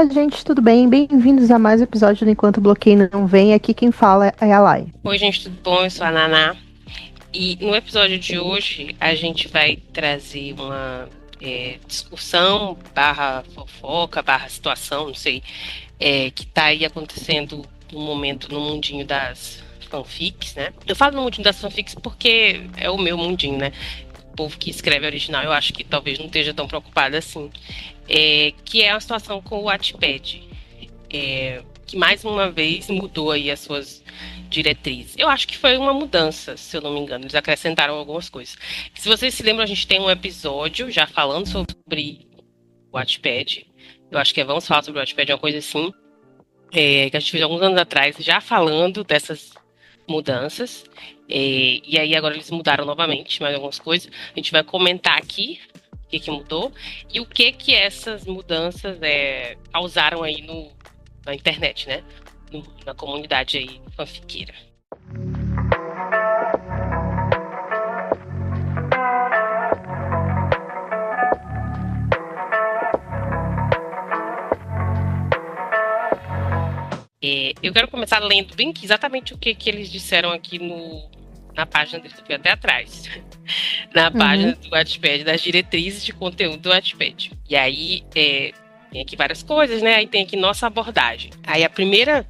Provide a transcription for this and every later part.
Olá, gente, tudo bem? Bem-vindos a mais um episódio do Enquanto o Bloqueio Não Vem. Aqui quem fala é a Lai. Oi, gente, tudo bom? Eu sou a Naná. E no episódio de hoje a gente vai trazer uma discussão barra fofoca, barra situação, não sei, que tá aí acontecendo no momento no mundinho das fanfics, né? Eu falo no mundinho das fanfics porque é o meu mundinho, né? O povo que escreve original eu acho que talvez não esteja tão preocupado assim. Que é uma situação com o Wattpad. Que mais uma vez mudou aí as suas diretrizes. Eu acho que foi uma mudança, se eu não me engano. Eles acrescentaram algumas coisas. Se vocês se lembram, a gente tem um episódio já falando sobre o Wattpad. Eu acho que Vamos Falar sobre o Wattpad, uma coisa assim. Que a gente fez alguns anos atrás, já falando dessas mudanças. E aí agora eles mudaram novamente mais algumas coisas. A gente vai comentar aqui o que mudou e o que essas mudanças causaram aí na internet, né? Na comunidade aí fanfiqueira. Eu quero começar lendo bem exatamente o que eles disseram aqui na página deles, eu fui até atrás. Na página do Wattpad, das diretrizes de conteúdo do Wattpad. E aí, tem aqui várias coisas, né? Aí tem aqui nossa abordagem. Aí primeiro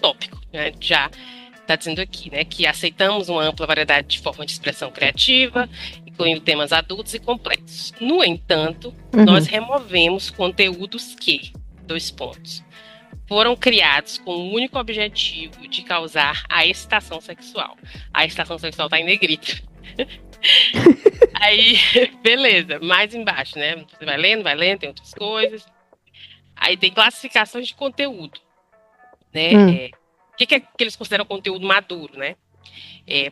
tópico, né? Já está dizendo aqui, né? Que aceitamos uma ampla variedade de formas de expressão criativa, incluindo temas adultos e complexos. No entanto, nós removemos conteúdos que, foram criados com o único objetivo de causar a excitação sexual. A excitação sexual tá em negrito. Aí, beleza, mais embaixo, né? Você vai lendo, tem outras coisas. Aí tem classificações de conteúdo, né? O que eles consideram conteúdo maduro, né?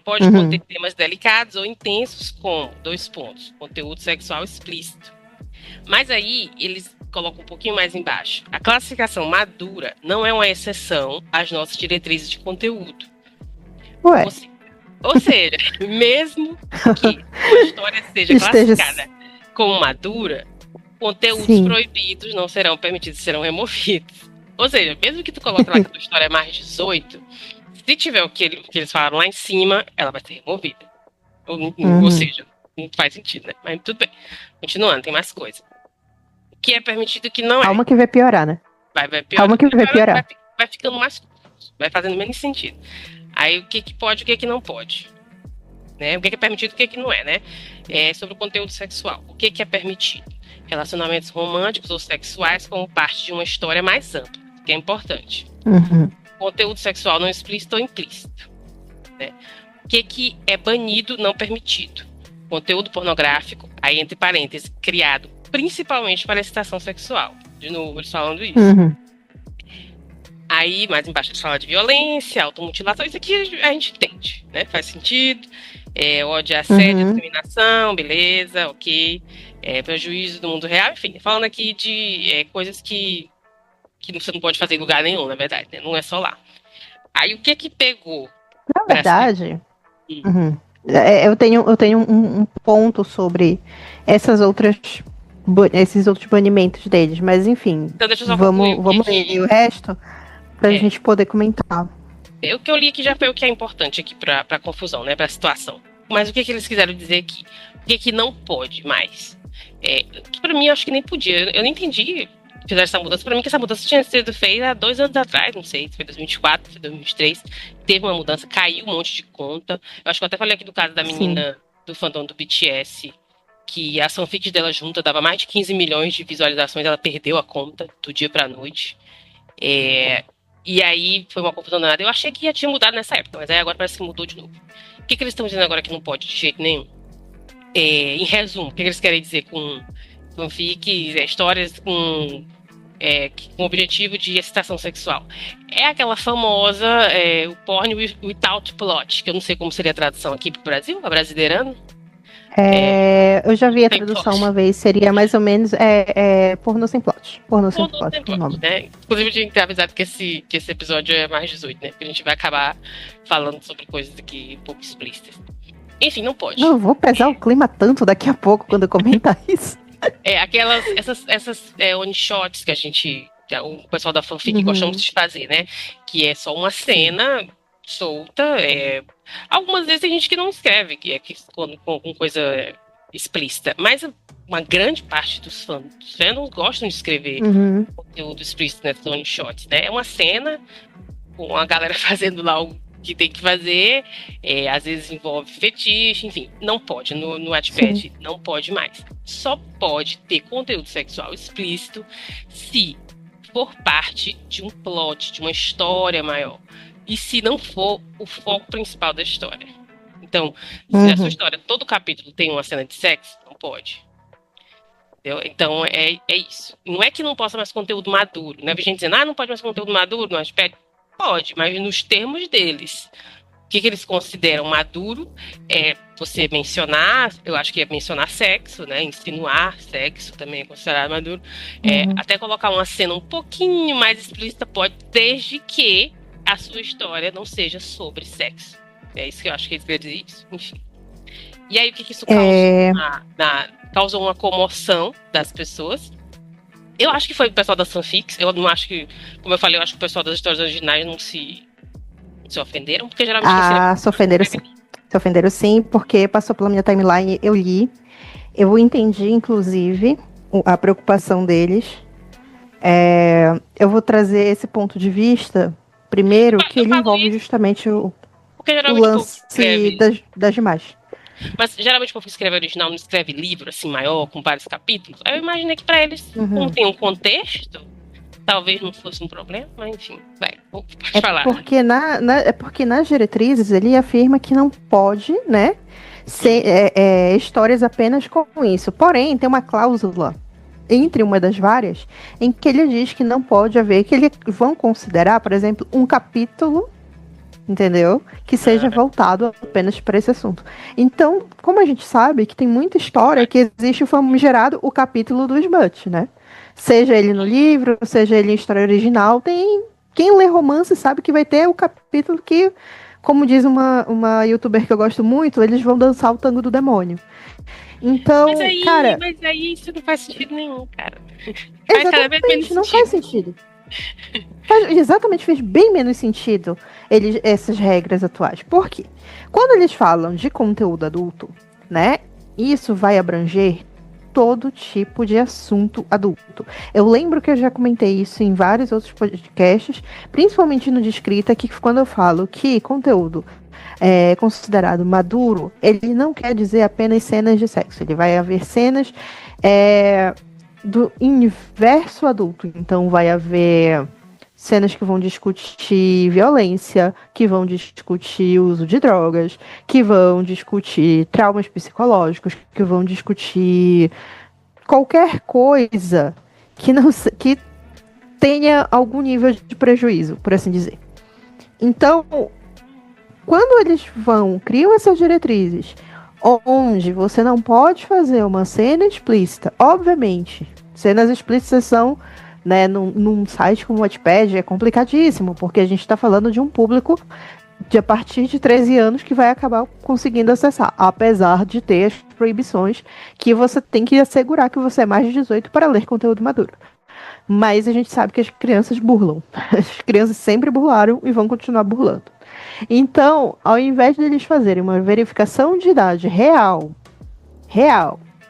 Pode conter temas delicados ou intensos, como, conteúdo sexual explícito. Mas aí, eles colocam um pouquinho mais embaixo. A classificação madura não é uma exceção às nossas diretrizes de conteúdo. Ué. Ou seja, mesmo que a história seja classificada como madura, conteúdos proibidos não serão permitidos, serão removidos. Ou seja, mesmo que tu coloque lá que a história é mais 18, se tiver o que eles falaram lá em cima, ela vai ser removida. Ou seja, não faz sentido, né? Mas tudo bem. Continuando, tem mais coisa. O que é permitido e o que não é. Calma que vai piorar, né? Vai piorar. Calma que vai piorar. Vai ficando mais confuso, vai fazendo menos sentido. Aí o que pode e o que não pode. Né? O que é permitido e o que não é, né? Sobre o conteúdo sexual. O que é permitido? Relacionamentos românticos ou sexuais como parte de uma história mais ampla, que é importante. Conteúdo sexual não explícito ou implícito. Né? O que é banido, não permitido? Conteúdo pornográfico, aí entre parênteses, criado principalmente para excitação sexual. De novo, eles falando isso. Aí, mais embaixo, eles falam de violência, automutilação. Isso aqui a gente entende, né? Faz sentido. Ódio, assédio, discriminação, beleza, ok. Prejuízo do mundo real, enfim. Falando aqui de coisas que você não pode fazer em lugar nenhum, na verdade, né? Não é só lá. Aí, o que pegou? Na verdade, eu tenho um ponto sobre esses outros banimentos deles, mas enfim, então, deixa eu só vamos ler o resto pra gente poder comentar. O que eu li aqui já foi o que é importante aqui pra confusão, né? Pra situação. Mas o que eles quiseram dizer aqui? O que não pode mais? Que pra mim, eu acho que nem podia. Eu nem entendi fizeram essa mudança. Pra mim, que essa mudança tinha sido feita há 2 anos atrás, não sei, foi 2024, foi 2023. Teve uma mudança, caiu um monte de conta. Eu acho que eu até falei aqui do caso da menina do fandom do BTS, que a fanfic dela junta dava mais de 15 milhões de visualizações, ela perdeu a conta do dia pra noite. E aí foi uma confusão danada. Eu achei que já tinha mudado nessa época, mas aí agora parece que mudou de novo. O que eles estão dizendo agora que não pode de jeito nenhum? Em resumo, o que eles querem dizer com fanfics, histórias com o objetivo de excitação sexual? É aquela famosa, o porn without plot, que eu não sei como seria a tradução aqui pro Brasil, brasileirando. Eu já vi a tradução uma vez, seria mais ou menos pornô sem plot. Pornô sem plot, né? Inclusive, eu tinha que ter avisado que esse episódio é mais 18, né? Porque a gente vai acabar falando sobre coisas aqui um pouco explícitas. Enfim, não pode. Não vou pesar o clima tanto daqui a pouco quando eu comentar isso. Essas one-shots que o pessoal da fanfic gosta muito de fazer, né? Que é só uma cena solta. Algumas vezes tem gente que não escreve, com coisa explícita. Mas uma grande parte dos fandoms gostam de escrever conteúdo explícito nessas one-shots, né? É uma cena com a galera fazendo lá o que tem que fazer, às vezes envolve fetiche, enfim, não pode, no Wattpad não pode mais. Só pode ter conteúdo sexual explícito se for parte de um plot, de uma história maior, e se não for o foco principal da história. Então, se a sua história, todo capítulo tem uma cena de sexo, não pode. Entendeu? Então, é isso. Não é que não possa mais conteúdo maduro, né? A gente dizendo, não pode mais conteúdo maduro no Wattpad. Pode, mas nos termos deles. O que eles consideram maduro é você mencionar, eu acho que é mencionar sexo, né? Insinuar sexo também é considerado maduro. Até colocar uma cena um pouquinho mais explícita pode, desde que a sua história não seja sobre sexo. É isso que eu acho que eles querem dizer isso. Enfim. E aí o que isso causa? Causou uma comoção das pessoas. Eu acho que foi o pessoal das fanfics. Eu não acho que, como eu falei, eu acho que o pessoal das histórias originais não se ofenderam, porque geralmente... se ofenderam sim. Se ofenderam sim, porque passou pela minha timeline, eu li. Eu entendi, inclusive, a preocupação deles. Eu vou trazer esse ponto de vista, primeiro, que ele envolve justamente o lance das demais. Mas geralmente o povo que escreve original não escreve livro assim maior, com vários capítulos. Aí eu imaginei que pra eles, como tem um contexto, talvez não fosse um problema, mas enfim, pode falar. Porque nas diretrizes ele afirma que não pode, né, ser histórias apenas com isso. Porém, tem uma cláusula entre uma das várias em que ele diz que não pode haver, que eles vão considerar, por exemplo, um capítulo, entendeu? Que seja voltado apenas para esse assunto. Então, como a gente sabe que tem muita história que existe o famigerado o capítulo do smut, né? Seja ele no livro, seja ele em história original, quem lê romance sabe que vai ter o capítulo que, como diz uma youtuber que eu gosto muito, eles vão dançar o tango do demônio. Então, mas aí isso não faz sentido nenhum, cara. Exatamente, não faz sentido. Fez bem menos sentido essas regras atuais. Por quê? Quando eles falam de conteúdo adulto, né, isso vai abranger todo tipo de assunto adulto. Eu lembro que eu já comentei isso em vários outros podcasts, principalmente no de escrita, que quando eu falo que conteúdo é considerado maduro, ele não quer dizer apenas cenas de sexo. Ele vai haver cenas do universo adulto. Então vai haver cenas que vão discutir violência, que vão discutir uso de drogas, que vão discutir traumas psicológicos, que vão discutir qualquer coisa que tenha algum nível de prejuízo, por assim dizer. Então, quando eles criam essas diretrizes, onde você não pode fazer uma cena explícita, obviamente, cenas explícitas são, né, num site como o Wattpad é complicadíssimo, porque a gente está falando de um público de a partir de 13 anos que vai acabar conseguindo acessar, apesar de ter as proibições que você tem que assegurar que você é mais de 18 para ler conteúdo maduro. Mas a gente sabe que as crianças burlam. As crianças sempre burlaram e vão continuar burlando. Então, ao invés de eles fazerem uma verificação de idade real,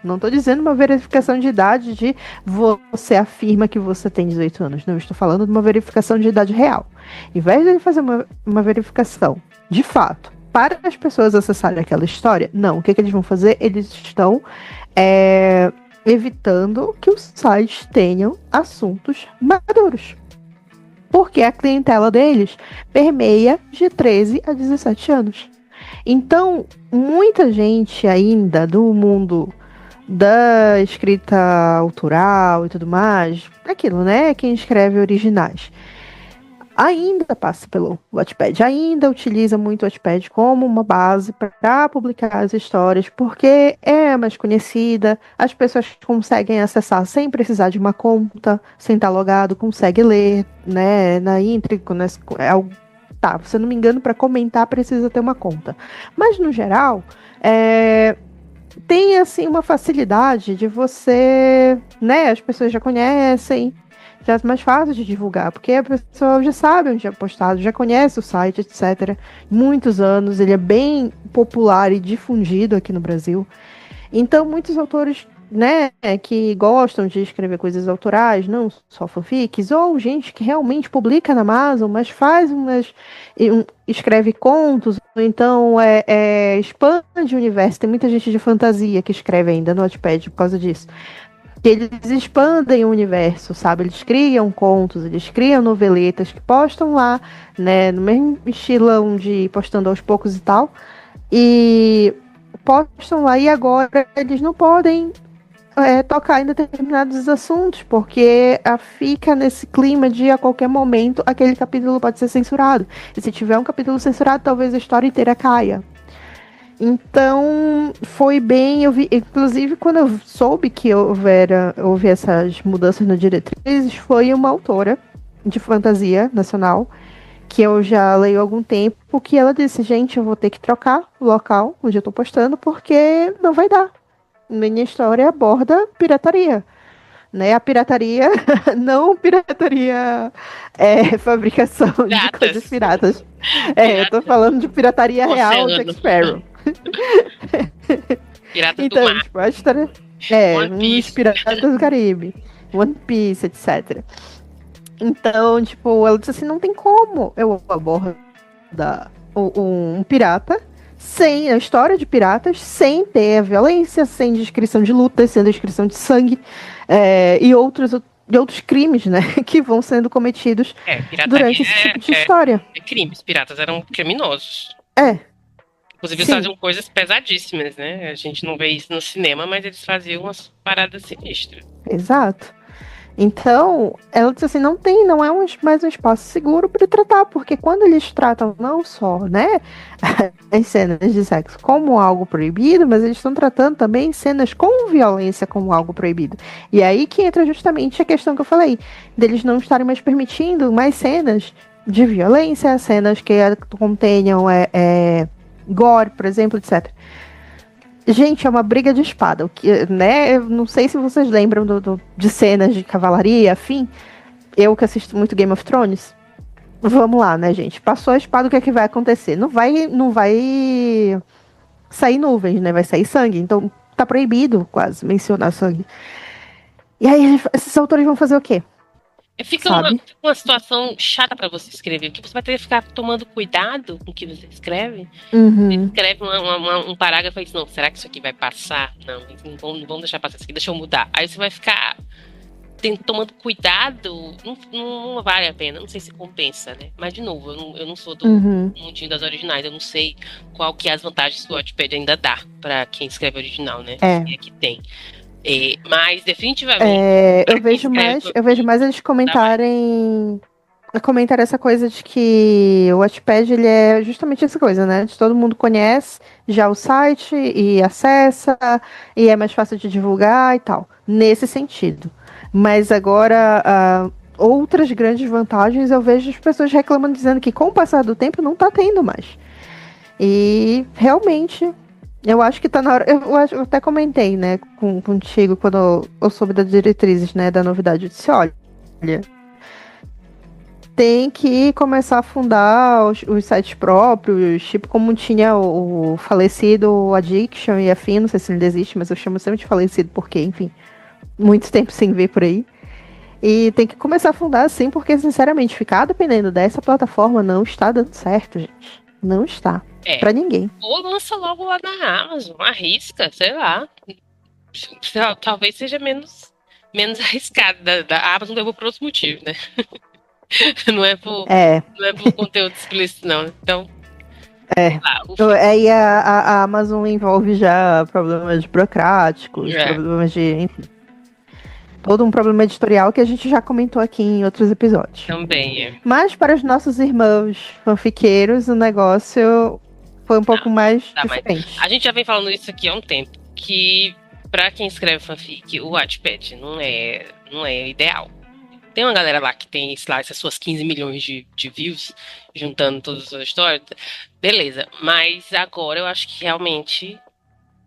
não estou dizendo uma verificação de idade de você afirma que você tem 18 anos. Não, estou falando de uma verificação de idade real. Ao invés de ele fazer uma verificação de fato para as pessoas acessarem aquela história, não. O que eles vão fazer? Eles estão evitando que os sites tenham assuntos maduros. Porque a clientela deles permeia de 13 a 17 anos. Então, muita gente ainda do mundo da escrita autoral e tudo mais, aquilo, né? Quem escreve originais, ainda passa pelo Wattpad, ainda utiliza muito o Wattpad como uma base para publicar as histórias, porque é mais conhecida, as pessoas conseguem acessar sem precisar de uma conta, sem estar logado, consegue ler, né, na íntegra, se eu não me engano, para comentar precisa ter uma conta. Mas, no geral, tem, assim, uma facilidade de você, né, as pessoas já conhecem, já é mais fácil de divulgar, porque a pessoa já sabe onde é postado, já conhece o site, etc. Muitos anos, ele é bem popular e difundido aqui no Brasil. Então, muitos autores, né, que gostam de escrever coisas autorais, não só fanfics, ou gente que realmente publica na Amazon, mas faz escreve contos, ou então expande o universo. Tem muita gente de fantasia que escreve ainda no Wattpad por causa disso. Que eles expandem o universo, sabe? Eles criam contos, eles criam noveletas que postam lá, né, no mesmo estilão de postando aos poucos e tal. E postam lá e agora eles não podem tocar em determinados assuntos, porque fica nesse clima de a qualquer momento aquele capítulo pode ser censurado. E se tiver um capítulo censurado, talvez a história inteira caia. Então, foi bem. Eu vi, inclusive, quando eu soube que houve essas mudanças nas diretrizes, foi uma autora de fantasia nacional que eu já leio há algum tempo, que ela disse, gente, eu vou ter que trocar o local onde eu tô postando, porque não vai dar. Minha história aborda pirataria, né? A pirataria, não pirataria, fabricação de coisas piratas. Eu tô falando de pirataria real, Jack Sparrow. Piratas então, do mar. tipo, a história uns piratas do Caribe, One Piece, etc. Então, tipo, ela disse assim, não tem como eu abordar um pirata sem a história de piratas, sem ter a violência, sem descrição de lutas, sem descrição de sangue e outros crimes, né, que vão sendo cometidos durante esse tipo de história. Crimes, piratas eram criminosos. Inclusive, eles faziam coisas pesadíssimas, né? A gente não vê isso no cinema, mas eles faziam umas paradas sinistras. Exato. Então, ela disse assim, não é mais um espaço seguro para tratar, porque quando eles tratam não só, né, as cenas de sexo como algo proibido, mas eles estão tratando também cenas com violência como algo proibido. E aí que entra justamente a questão que eu falei, deles não estarem mais permitindo mais cenas de violência, cenas que contenham gore, por exemplo, etc. Gente, é uma briga de espada, né? Eu não sei se vocês lembram de cenas de cavalaria, afim. Eu que assisto muito Game of Thrones. Vamos lá, né, gente? Passou a espada, o que é que vai acontecer? Não vai sair nuvens, né? Vai sair sangue. Então, tá proibido quase mencionar sangue. E aí, esses autores vão fazer o quê? Fica uma situação chata para você escrever, porque você vai ter que ficar tomando cuidado com o que você escreve. Você escreve um parágrafo e diz, não, será que isso aqui vai passar? Não vamos deixar passar isso aqui, deixa eu mudar. Aí você vai ficar tomando cuidado, não vale a pena, não sei se compensa, né? Mas, de novo, eu não sou do mundinho das originais, eu não sei qual que é as vantagens que o Wattpad ainda dá para quem escreve original, né? Se é que tem. Mas definitivamente eu vejo mais eles comentar essa coisa de que o Wattpad, ele é justamente essa coisa, né? De todo mundo conhece já o site e acessa, e é mais fácil de divulgar e tal, nesse sentido. Mas agora, outras grandes vantagens eu vejo as pessoas reclamando, dizendo que com o passar do tempo não tá tendo mais. E realmente eu acho que tá na hora. Eu até comentei, né, contigo quando eu soube das diretrizes, né, da novidade. Eu disse, olha, tem que começar a fundar os sites próprios, tipo como tinha o falecido Addiction e afim, não sei se ele existe, mas eu chamo sempre de falecido porque, enfim, muito tempo sem ver por aí. E tem que começar a fundar assim, porque, sinceramente, ficar dependendo dessa plataforma não está dando certo, gente. Não está. Pra ninguém. Ou lança logo lá na Amazon, arrisca, sei lá. Talvez seja menos arriscado. A Amazon levou por outros motivos, né? Não é por conteúdo explícito, não. Então. Aí a Amazon envolve já problemas burocráticos, problemas de. Enfim. Todo um problema editorial que a gente já comentou aqui em outros episódios. Também. Mas para os nossos irmãos fanfiqueiros, o negócio foi um pouco mais diferente. A gente já vem falando isso aqui há um tempo, que para quem escreve fanfic, o Wattpad não é ideal. Tem uma galera lá que tem, sei lá, essas suas 15 milhões de views, juntando todas as suas histórias. Beleza, mas agora eu acho que realmente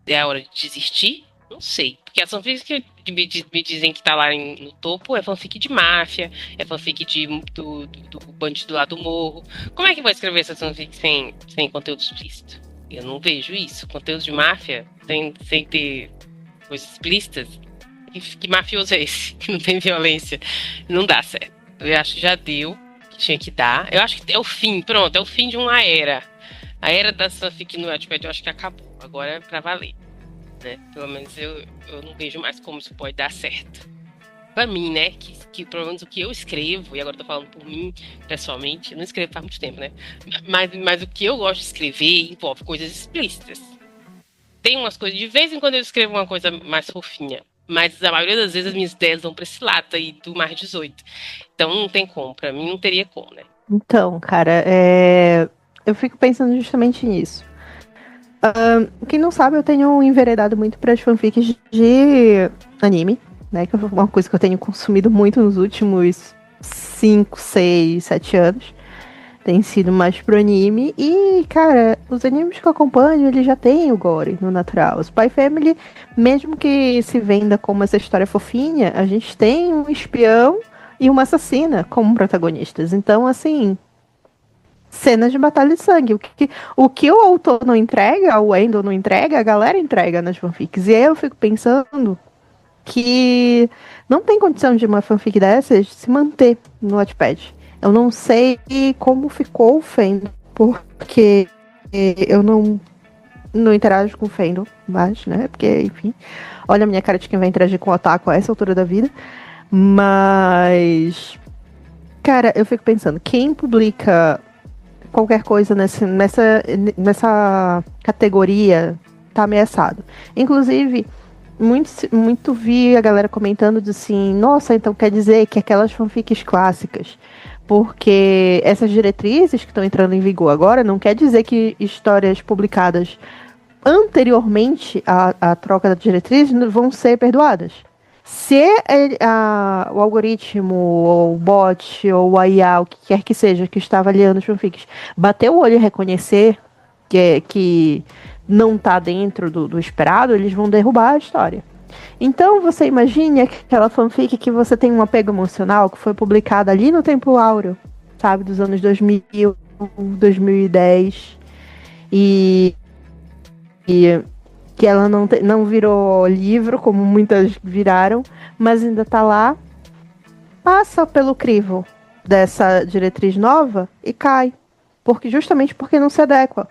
é a hora de desistir? Não sei. Porque as fanfics que me dizem que tá lá no topo é fanfic de máfia, é fanfic do bandido lá do morro. Como é que vai escrever essas fanfics sem conteúdo explícito? Eu não vejo isso. Conteúdo de máfia sem ter coisas explícitas. Que mafioso é esse? Que não tem violência. Não dá certo. Eu acho que já deu, que tinha que dar. Eu acho que é o fim, pronto, é o fim de uma era. A era da fanfic no Wattpad eu acho que acabou. Agora é pra valer. Né? Pelo menos eu não vejo mais como isso pode dar certo. Pra mim, né? Que pelo menos o que eu escrevo, e agora eu tô falando por mim, pessoalmente, eu não escrevo faz muito tempo, né? Mas o que eu gosto de escrever envolve coisas explícitas. Tem umas coisas, de vez em quando eu escrevo uma coisa mais fofinha. Mas a maioria das vezes as minhas ideias vão pra esse lado aí do mais 18. Então não tem como, pra mim não teria como, né? Então, cara, eu fico pensando justamente nisso. Quem não sabe, eu tenho enveredado muito para as fanfics de anime, né? Que é uma coisa que eu tenho consumido muito nos últimos 5, 6, 7 anos. Tem sido mais pro anime. E, cara, os animes que eu acompanho, eles já têm o gore no natural. Os Spy Family, mesmo que se venda como essa história fofinha, a gente tem um espião e uma assassina como protagonistas. Então, assim, cenas de batalha de sangue. O que o autor não entrega, o Endo não entrega, a galera entrega nas fanfics. E aí eu fico pensando que não tem condição de uma fanfic dessas se manter no Wattpad. Eu não sei como ficou o Fandom, porque eu não interajo com o Fandom mais, né? Porque, enfim, olha a minha cara de quem vai interagir com o Otaku a essa altura da vida. Mas, cara, eu fico pensando, quem publica qualquer coisa nessa categoria tá ameaçado. Inclusive, muito vi a galera comentando de assim, nossa, então quer dizer que aquelas fanfics clássicas, porque essas diretrizes que estão entrando em vigor agora, não quer dizer que histórias publicadas anteriormente à troca da diretriz vão ser perdoadas. Se o algoritmo, ou o bot, ou a IA, o que quer que seja, que está avaliando os fanfics, bater o olho e reconhecer que não está dentro do esperado, eles vão derrubar a história. Então você imagine aquela fanfic que você tem um apego emocional, que foi publicada ali no tempo áureo, sabe, dos anos 2000, 2010, e que ela não virou livro, como muitas viraram, mas ainda tá lá, passa pelo crivo dessa diretriz nova e cai. Justamente porque não se adequa.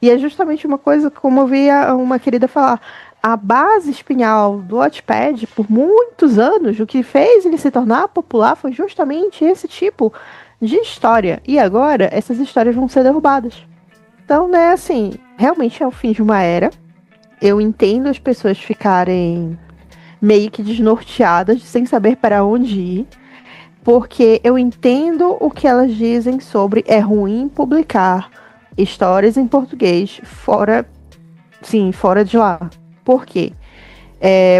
E é justamente uma coisa, como eu vi uma querida falar, a base espinhal do Wattpad, por muitos anos, o que fez ele se tornar popular foi justamente esse tipo de história. E agora, essas histórias vão ser derrubadas. Então, né, assim, realmente é o fim de uma era. Eu entendo as pessoas ficarem meio que desnorteadas, sem saber para onde ir, porque eu entendo o que elas dizem sobre é ruim publicar histórias em português fora de lá. Por quê?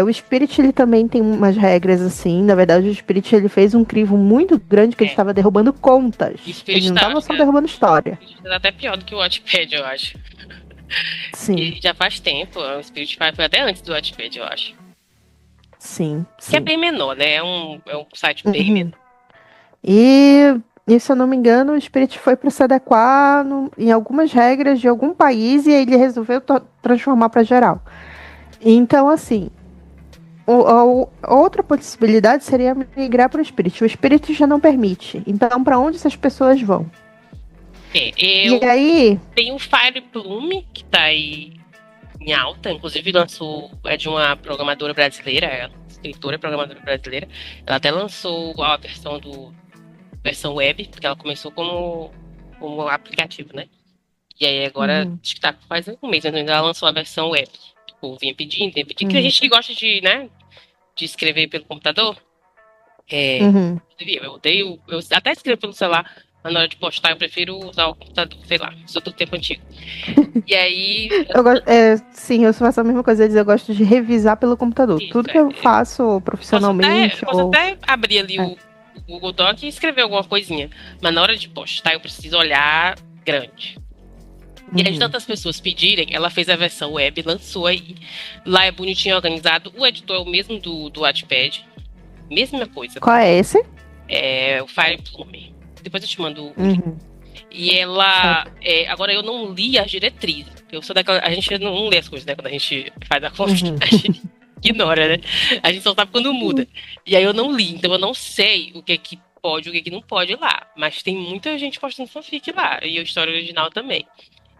O Spirit ele também tem umas regras assim. Na verdade, o Spirit ele fez um crivo muito grande que ele estava derrubando contas. Ele não estava só derrubando história. É até pior do que o Wattpad, eu acho. Sim. E já faz tempo, o Spirit foi até antes do Wattpad, eu acho. Sim. Que é bem menor, né? É um site bem menor. E se eu não me engano, o Spirit foi para se adequar em algumas regras de algum país e ele resolveu transformar para geral. Então, assim, outra possibilidade seria migrar para o Spirit. O Spirit já não permite. Então, para onde essas pessoas vão? E aí tem o Fire Plume, que tá aí em alta, inclusive lançou, é de uma programadora brasileira, escritora e programadora brasileira. Ela até lançou a versão web, porque ela começou como aplicativo, né? E aí agora, acho que tá faz um mês, mas ainda ela lançou a versão web. Tipo, vinha pedindo. Que a gente que gosta de, né, de escrever pelo computador. Eu odeio, eu até escrevo pelo celular, mas na hora de postar eu prefiro usar o computador, sei lá, sou do tempo antigo. E aí... sim, eu faço a mesma coisa, eu gosto de revisar pelo computador. Isso, tudo que eu faço profissionalmente... Posso até abrir ali o Google Doc e escrever alguma coisinha, mas na hora de postar eu preciso olhar grande. E aí, de tantas pessoas pedirem, ela fez a versão web, lançou aí. Lá é bonitinho organizado. O editor é o mesmo do Wattpad. Mesma coisa. Qual é esse? É o Fire Plume. Depois eu te mando o link. E ela. Agora eu não li as diretrizes. Eu sou daquela. A gente não lê as coisas, né? Quando a gente faz a conta, a gente ignora, né? A gente só sabe quando muda. E aí eu não li, então eu não sei o que é que pode e o que é que não pode lá. Mas tem muita gente postando fanfic lá. E a história original também.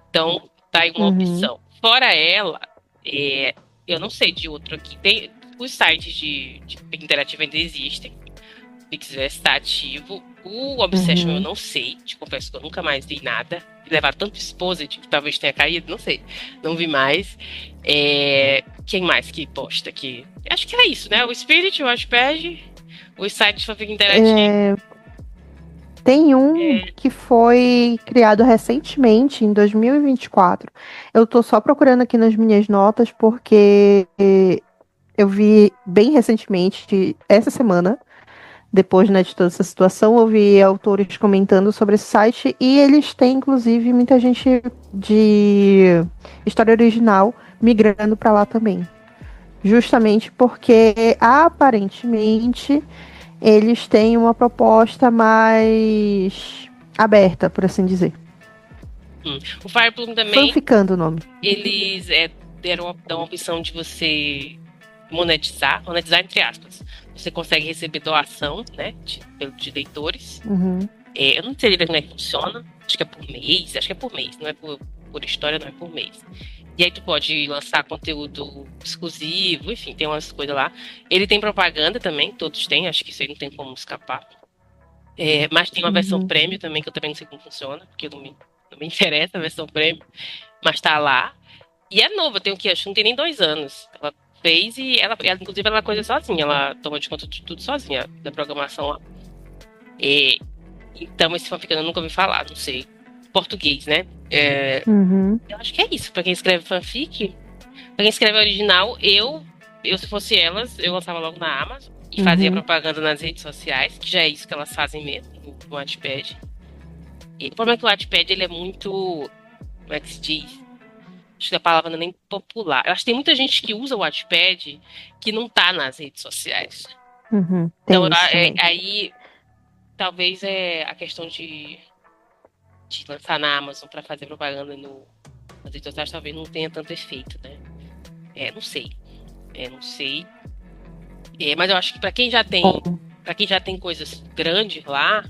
Então, tá aí uma opção. Fora ela, eu não sei de outro aqui. Tem, os sites de interativa ainda existem. O Pixverse está ativo. O Obsession eu não sei. Te confesso que eu nunca mais vi nada. Levar tanto Exposed que talvez tenha caído, não sei. Não vi mais. Quem mais que posta aqui? Acho que é isso, né? O Spirit, o Watchpad, os sites de fanfic interativo. Tem um que foi criado recentemente, em 2024. Eu tô só procurando aqui nas minhas notas, porque eu vi bem recentemente, essa semana, depois, né, de toda essa situação, eu vi autores comentando sobre esse site, e eles têm, inclusive, muita gente de história original migrando para lá também. Justamente porque, aparentemente, eles têm uma proposta mais aberta, por assim dizer. O Fireplum também. Fanficando o nome. Eles dão a opção de você monetizar entre aspas. Você consegue receber doação, né, de leitores. Eu não sei como é que funciona. Acho que é por mês, não é por história, não é por mês. E aí tu pode lançar conteúdo exclusivo, enfim, tem umas coisas lá. Ele tem propaganda também, todos têm, acho que isso aí não tem como escapar. Mas tem uma versão premium também, que eu também não sei como funciona, porque não me interessa a versão premium, mas tá lá. E é nova, tem o que? Acho que não tem nem 2 anos. Ela fez e ela inclusive, ela coisa sozinha, ela toma de conta de tudo sozinha, da programação lá. Então, esse fanfic eu nunca ouvi falar, não sei. Português, né? Eu acho que é isso. Pra quem escreve fanfic, pra quem escreve original, eu se fosse elas, eu lançava logo na Amazon e fazia propaganda nas redes sociais, que já é isso que elas fazem mesmo, no Wattpad. E o problema é que o Wattpad, ele é muito, como é que se diz? Acho que a palavra não é nem popular. Eu acho que tem muita gente que usa o Wattpad que não tá nas redes sociais. Então, aí, talvez a questão de lançar na Amazon para fazer propaganda nas redes sociais talvez não tenha tanto efeito, né? Não sei. Mas eu acho que para quem já tem coisas grandes lá,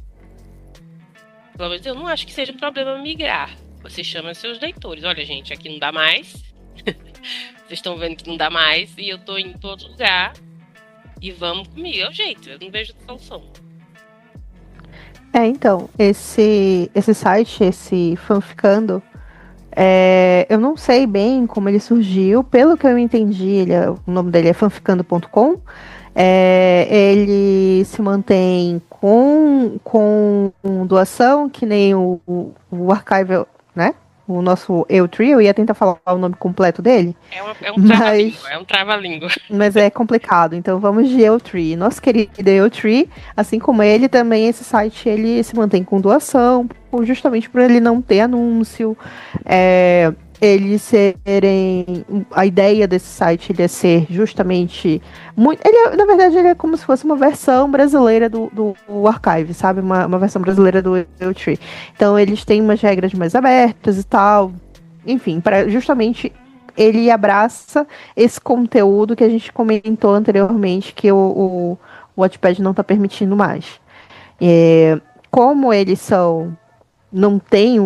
pelo menos eu não acho que seja um problema migrar. Você chama seus leitores. Olha, gente, aqui não dá mais. Vocês estão vendo que não dá mais e eu tô indo para outro lugar e vamos comigo. É o jeito, eu não vejo solução. Então, esse site, esse Fanficando, eu não sei bem como ele surgiu. Pelo que eu entendi, o nome dele é fanficando.com. Ele se mantém com doação, que nem o Archive, né? O nosso Eutri. Eu ia tentar falar o nome completo dele. É um trava-língua. Mas é complicado, então vamos de Eutri. Nosso querido Eutri, assim como ele, também esse site ele se mantém com doação, justamente por ele não ter anúncio. Eles serem. A ideia desse site ele é ser justamente muito. Na verdade, ele é como se fosse uma versão brasileira do Archive, sabe? Uma versão brasileira do Eutri. Então, eles têm umas regras mais abertas e tal. Enfim, para justamente ele abraça esse conteúdo que a gente comentou anteriormente, que o Wattpad não está permitindo mais. Como eles não tem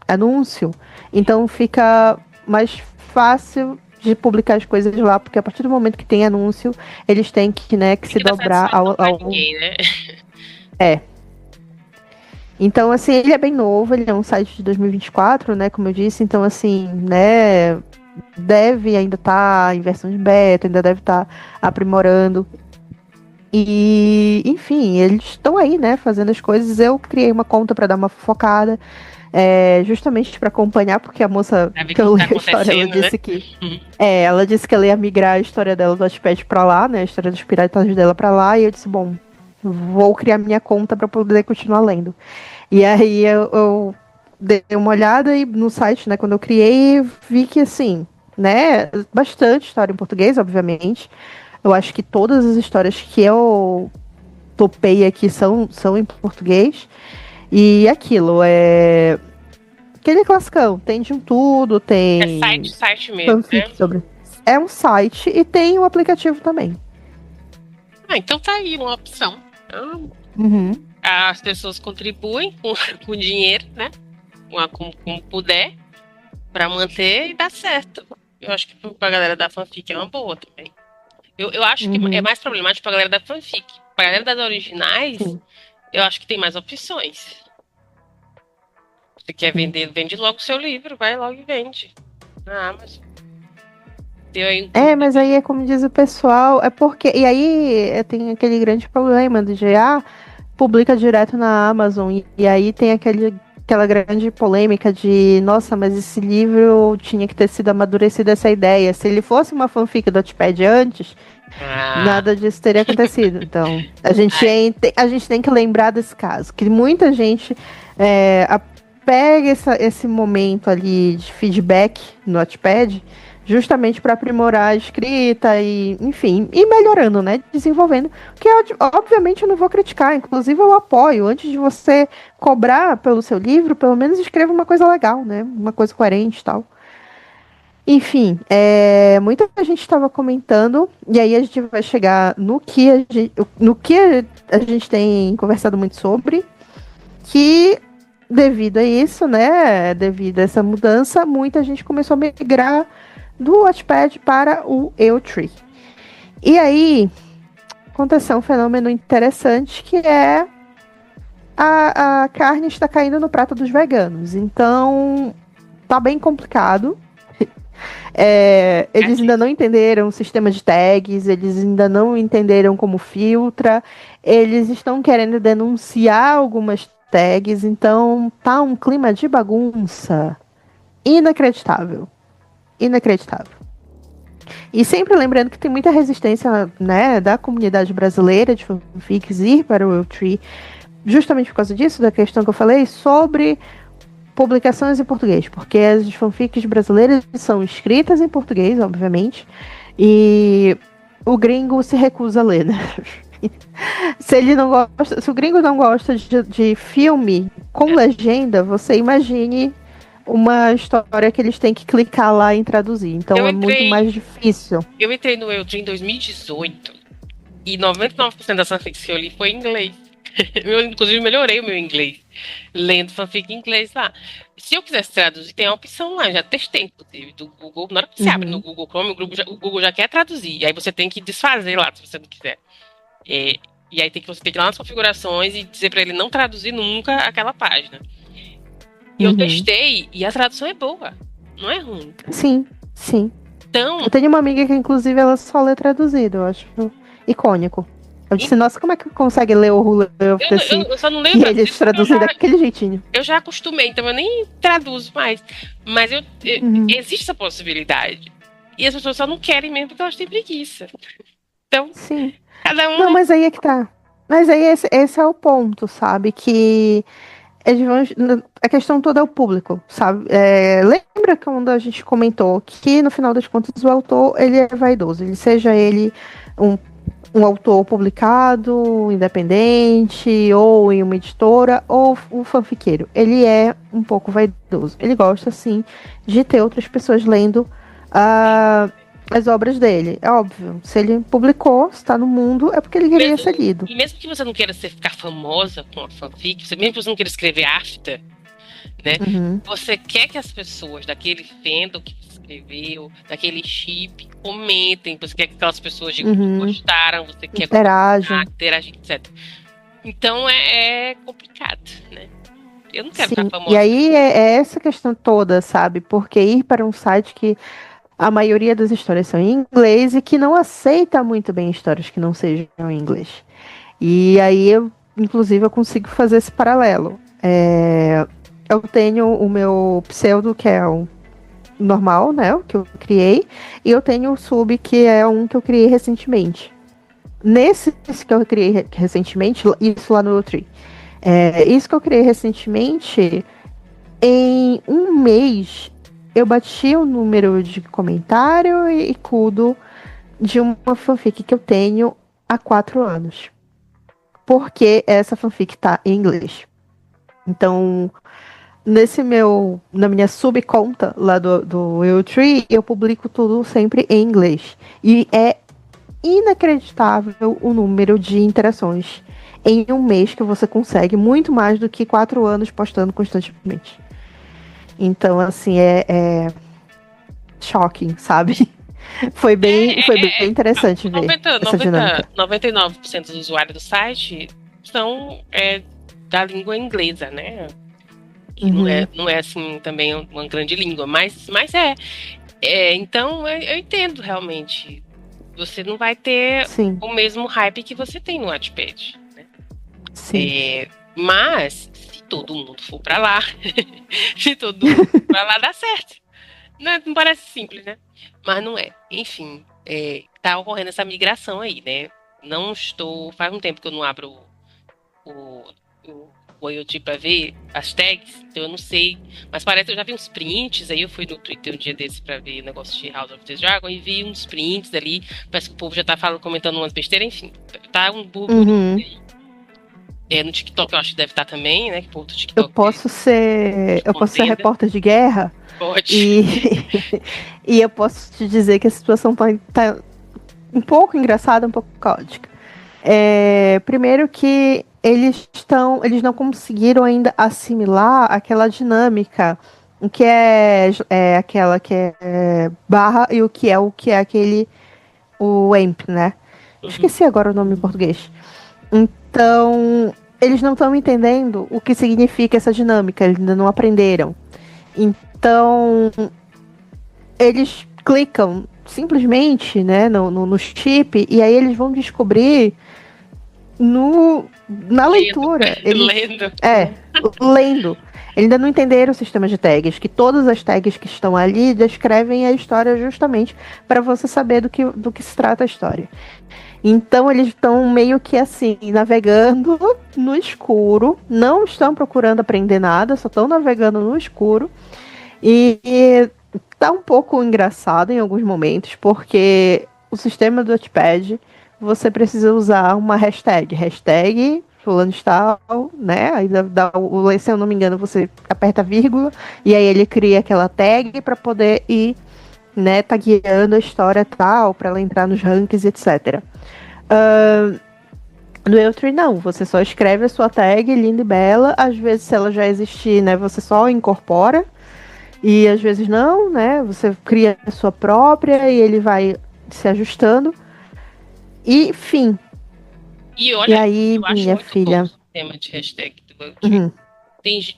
anúncio, então fica mais fácil de publicar as coisas lá, porque a partir do momento que tem anúncio, eles têm que, né, que se dobrar ao... Ninguém, né? Então, assim, ele é bem novo, ele é um site de 2024, né, como eu disse, então, assim, né, deve ainda estar em versão de beta, ainda deve estar aprimorando. E, enfim, eles estão aí, né, fazendo as coisas. Eu criei uma conta para dar uma fofocada, justamente para acompanhar, porque a moça que eu li a história, ela disse que ela disse que ela ia migrar a história dela do Wattpad para lá, né, a história dos piratas dela para lá, e eu disse, vou criar minha conta para poder continuar lendo. E aí eu dei uma olhada e no site, né, quando eu criei, vi que, assim, né, bastante história em português, obviamente. Eu acho que todas as histórias que eu topei aqui são em português. E aquilo, aquele classicão, tem de um tudo, É tem site mesmo, né? fanfic sobre. É um site e tem um aplicativo também. Ah, então tá aí uma opção. Uhum. As pessoas contribuem com dinheiro, né? Como puder, pra manter e dá certo. Eu acho que pra galera da fanfic é uma boa também. Eu acho que é Uhum. mais problemático pra galera da fanfic. Pra galera das originais, Sim. eu acho que tem mais opções. Você quer Sim. vender, vende logo o seu livro, vai logo e vende. Na Amazon. Deu aí Mas aí é como diz o pessoal, é porque. E aí tem aquele grande problema de publica direto na Amazon, e aí tem aquela grande polêmica de, nossa, mas esse livro tinha que ter sido amadurecido essa ideia. Se ele fosse uma fanfic do Wattpad antes, nada disso teria acontecido. Então, a gente tem que lembrar desse caso, que muita gente pega esse momento ali de feedback no Wattpad justamente para aprimorar a escrita e, enfim, ir melhorando, né? Desenvolvendo. Que obviamente eu não vou criticar, inclusive eu apoio. Antes de você cobrar pelo seu livro, pelo menos escreva uma coisa legal, né? Uma coisa coerente e tal. Enfim, muita gente estava comentando, e aí a gente vai chegar no que a gente tem conversado muito sobre, que devido a isso, né, devido a essa mudança, muita gente começou a migrar do Wattpad para o Eotree. E aí aconteceu um fenômeno interessante que é a carne está caindo no prato dos veganos. Então tá bem complicado. Eles ainda não entenderam o sistema de tags, eles ainda não entenderam como filtra, eles estão querendo denunciar algumas tags, então tá um clima de bagunça inacreditável. Inacreditável. E sempre lembrando que tem muita resistência, né, da comunidade brasileira de fanfics ir para o Eotree, justamente por causa disso, da questão que eu falei sobre publicações em português, porque as fanfics brasileiras são escritas em português, obviamente, e o gringo se recusa a ler, né? Se o gringo não gosta de filme com legenda, você imagine uma história que eles têm que clicar lá em traduzir. Então é muito mais difícil. Eu entrei no Eldrin em 2018 e 99% das fanfics que eu li foi em inglês. Eu, inclusive, melhorei o meu inglês lendo fanfic em inglês lá. Se eu quisesse traduzir, tem a opção lá, eu já testei, inclusive, do Google. Na hora que você abre no Google Chrome, o Google já quer traduzir. E aí você tem que desfazer lá, se você não quiser. E aí você tem que ir lá nas configurações e dizer para ele não traduzir nunca aquela página. E eu testei e a tradução é boa. Não é ruim. Sim, sim. Então, eu tenho uma amiga que, inclusive, ela só lê traduzido. Eu acho icônico. Eu disse, nossa, como é que consegue ler o Rule of the Sea? Eu só não leio e eles traduzem daquele jeitinho. Eu já acostumei, então eu nem traduzo mais. Mas existe essa possibilidade. E as pessoas só não querem mesmo porque elas têm preguiça. Então, sim. Cada um. Não, mas aí é que tá. Mas aí esse é o ponto, sabe? Que a questão toda é o público, sabe? Lembra quando a gente comentou que, no final das contas, o autor, ele é vaidoso. Seja ele um autor publicado, independente, ou em uma editora, ou um fanfiqueiro. Ele é um pouco vaidoso. Ele gosta, sim, de ter outras pessoas lendo as obras dele. É óbvio. Se ele publicou, se está no mundo, é porque ele queria ser lido. E mesmo que você não queira ficar famosa com a fanfic, mesmo que você não queira escrever after, né? Você quer que as pessoas daquele fandom que você escreveu, daquele chip, comentem, você quer que aquelas pessoas gostaram, você quer interagir, etc. Então é complicado, né? Eu não quero ficar famosa. E aí é essa questão toda, sabe? Porque ir para um site que a maioria das histórias são em inglês e que não aceita muito bem histórias que não sejam em inglês. E aí inclusive, eu consigo fazer esse paralelo. Eu tenho o meu pseudo, que é o normal, né? O que eu criei. E eu tenho o sub, que é um que eu criei recentemente. Nesse que eu criei recentemente, isso lá no Eotree. Isso que eu criei recentemente, Em um mês, eu bati o número de comentário e cudo de uma fanfic que eu tenho há 4 anos. Porque essa fanfic tá em inglês. Então, na minha subconta lá do Tree, eu publico tudo sempre em inglês. E é inacreditável o número de interações em um mês que você consegue, muito mais do que 4 anos postando constantemente. Então, assim, é shocking, sabe? Foi bem interessante ver essa dinâmica. 99% dos usuários do site são da língua inglesa, né? E não é assim também uma grande língua, mas então eu entendo realmente. Você não vai ter o mesmo hype que você tem no Wattpad, né? Sim. Mas se todo mundo for pra lá, se todo mundo for pra lá, dá certo. Não parece simples, né? Mas não é. Enfim, tá ocorrendo essa migração aí, né? Faz um tempo que eu não abro o IoT pra ver as tags, então eu não sei. Mas parece que eu já vi uns prints, aí eu fui no Twitter um dia desse pra ver o negócio de House of the Dragon e vi uns prints ali. Parece que o povo já tá comentando umas besteiras, enfim. Tá um burburinho aí. No TikTok eu acho que deve estar também, né? Que o TikTok eu posso ser repórter de guerra. Pode. E eu posso te dizer que a situação tá um pouco engraçada, um pouco caótica. Primeiro que eles não conseguiram ainda assimilar aquela dinâmica, o que é aquela que é barra e o que é aquele o AMP, né? Esqueci agora o nome em português. Então, eles não estão entendendo o que significa essa dinâmica, eles ainda não aprenderam. Então, eles clicam simplesmente, né, no chip, e aí eles vão descobrir na leitura. Lendo. Lendo. Eles ainda não entenderam o sistema de tags, que todas as tags que estão ali descrevem a história justamente para você saber do que se trata a história. Então eles estão meio que assim, navegando no escuro, não estão procurando aprender nada, só estão navegando no escuro. E tá um pouco engraçado em alguns momentos, porque o sistema do Wattpad, você precisa usar uma hashtag fulano de tal, né? Aí se eu não me engano, você aperta vírgula, e aí ele cria aquela tag para poder ir, né, tagueando a história tal, para ela entrar nos rankings, etc. No Eltree não, você só escreve a sua tag linda e bela, às vezes se ela já existir, né, você só incorpora, e às vezes não, né, você cria a sua própria e ele vai se ajustando, e fim. E olha, e aí, eu acho minha muito filha, bom o sistema de hashtag do Eltree.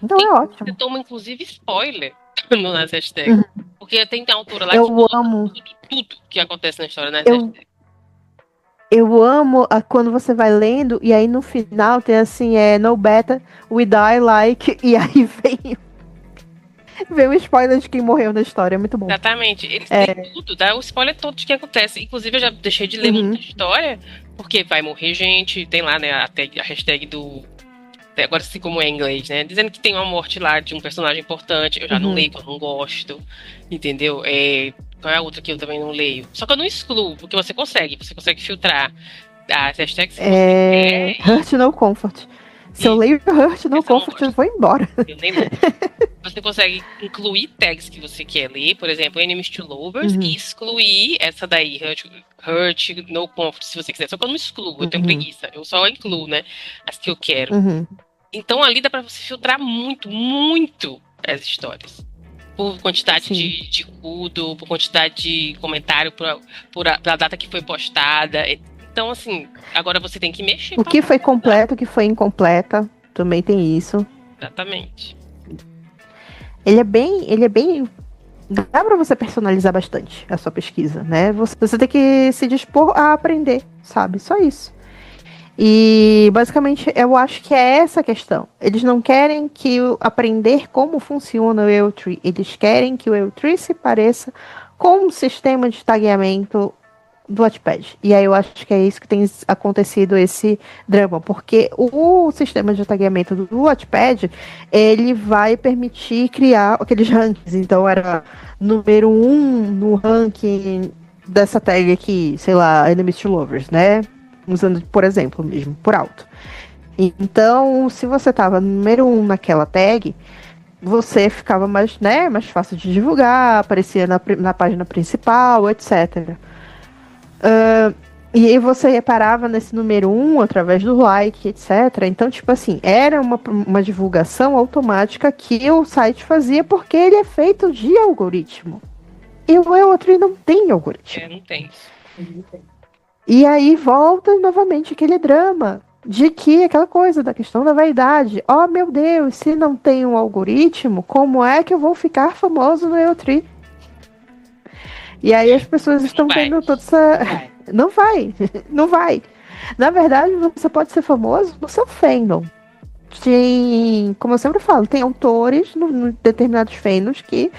Então é ótimo. Você toma inclusive spoiler nas hashtags, porque tem autora lá eu amo tudo que acontece na história nas hashtags. Eu amo quando você vai lendo e aí no final tem assim, no beta, we die like, e aí vem o spoiler de quem morreu na história, é muito bom. Exatamente, eles têm tudo, dá o spoiler todo de que acontece. Inclusive eu já deixei de ler muita história, porque vai morrer gente, tem lá, né, a hashtag do... Agora sei como é em inglês, né? Dizendo que tem uma morte lá de um personagem importante, eu já não leio, porque eu não gosto, entendeu? Qual é a outra que eu também não leio? Só que eu não excluo, porque você consegue filtrar as hashtags que você quer. Hurt No Comfort. Se eu leio Hurt No Comfort, eu vou embora. Eu nem leio. Você consegue incluir tags que você quer ler, por exemplo, Enemies to Lovers, e excluir essa daí, Hurt No Comfort, se você quiser. Só que eu não excluo, eu tenho preguiça. Eu só incluo, né? As que eu quero. Então ali dá pra você filtrar muito, muito as histórias. Por quantidade de cudo, por quantidade de comentário, pela data que foi postada. Então, assim, agora você tem que mexer. O que foi completo, o que foi incompleta, também tem isso. Exatamente. Ele é bem... Dá pra você personalizar bastante a sua pesquisa, né? Você tem que se dispor a aprender, sabe? Só isso. E, basicamente, eu acho que é essa a questão. Eles não querem aprender como funciona o Eltree. Eles querem que o Eltree se pareça com um sistema de tagueamento do Wattpad. E aí eu acho que é isso que tem acontecido esse drama, porque o sistema de tagueamento do Wattpad, ele vai permitir criar aqueles rankings. Então era número 1 no ranking dessa tag aqui, sei lá, Enemies to Lovers, né? Usando, por exemplo, mesmo, por alto. Então, se você tava número 1 naquela tag, você ficava mais, né, mais fácil de divulgar, aparecia na página principal, etc. E aí você reparava nesse número 1 através do like, etc. Então, tipo assim, era uma divulgação automática que o site fazia porque ele é feito de algoritmo. E o E-Outro não tem algoritmo. Não tem. E aí volta novamente aquele drama de que aquela coisa da questão da vaidade. Oh, meu Deus, se não tem um algoritmo, como é que eu vou ficar famoso no E-Outro? E aí as pessoas estão tendo toda essa... Não vai, não vai. Na verdade, você pode ser famoso no seu fandom. Tem, como eu sempre falo, tem autores no determinados fandoms que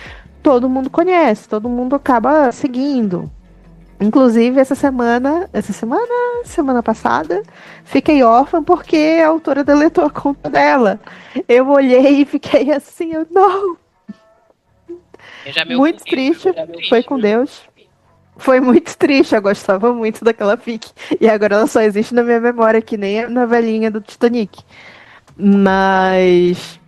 todo mundo conhece, todo mundo acaba seguindo. Inclusive, semana passada, fiquei órfã porque a autora deletou a conta dela. Eu olhei e fiquei assim, não. Muito triste, foi com Deus. Foi muito triste, eu gostava muito daquela fic. E agora ela só existe na minha memória, que nem a novelinha do Titanic. Mas,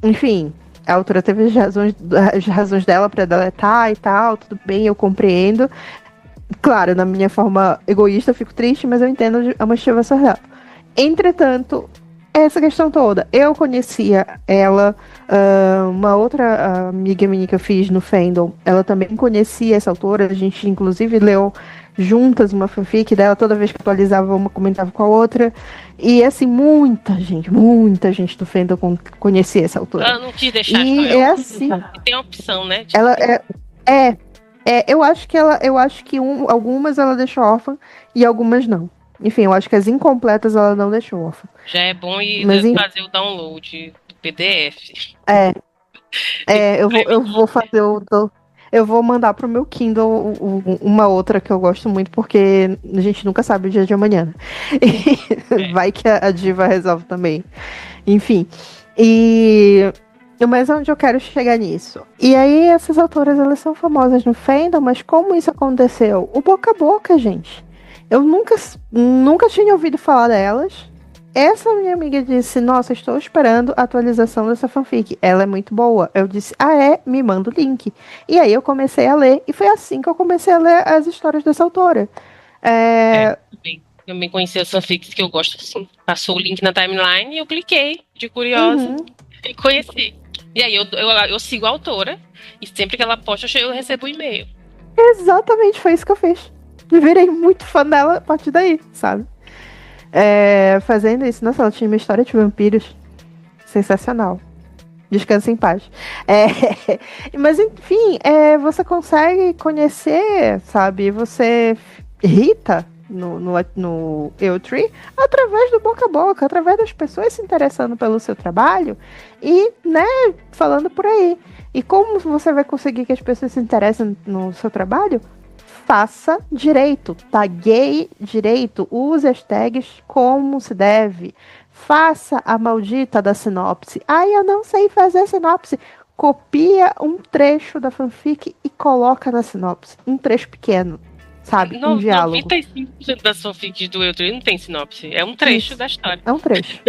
enfim, a autora teve as razões dela para deletar e tal, tudo bem, eu compreendo. Claro, na minha forma egoísta, eu fico triste, mas eu entendo a motivação dela. Entretanto, essa questão toda, eu conhecia ela, uma outra amiga minha que eu fiz no fandom, ela também conhecia essa autora, a gente inclusive leu juntas uma fanfic dela, toda vez que atualizava uma comentava com a outra, e assim, muita gente do fandom conhecia essa autora. Ela não quis deixar e é assim. Tem a opção, né? Ela eu acho que algumas ela deixou órfã e algumas não. Enfim, eu acho que as incompletas ela não deixou órfã. Já é bom fazer o download do PDF. Eu vou fazer eu vou mandar pro meu Kindle uma outra que eu gosto muito, porque a gente nunca sabe o dia de amanhã. Vai que a diva resolve também. Enfim. Mas onde eu quero chegar nisso? E aí, essas autoras, elas são famosas no fandom, mas como isso aconteceu? O boca a boca, gente. Eu nunca tinha ouvido falar delas. Essa minha amiga disse, nossa, estou esperando a atualização dessa fanfic. Ela é muito boa. Eu disse, me manda o link. E aí eu comecei a ler, e foi assim que eu comecei a ler as histórias dessa autora. Também conheci as fanfics que eu gosto assim. Passou o link na timeline e eu cliquei, de curiosa, e conheci. E aí eu sigo a autora, e sempre que ela posta, eu recebo um e-mail. Exatamente, foi isso que eu fiz. Virei muito fã dela a partir daí, sabe? Fazendo isso, nossa, ela tinha uma história de vampiros sensacional. Descansa em paz. Mas enfim, você consegue conhecer, sabe? Você irrita no E-Tree através do boca a boca, através das pessoas se interessando pelo seu trabalho e, né, falando por aí. E como você vai conseguir que as pessoas se interessem no seu trabalho? Faça direito, tagueie direito, use as tags como se deve. Faça a maldita da sinopse. Eu não sei fazer sinopse. Copia um trecho da fanfic e coloca na sinopse. Um trecho pequeno, sabe? Um diálogo. 95% das fanfics do E-Tree não tem sinopse. É um trecho da história. É um trecho.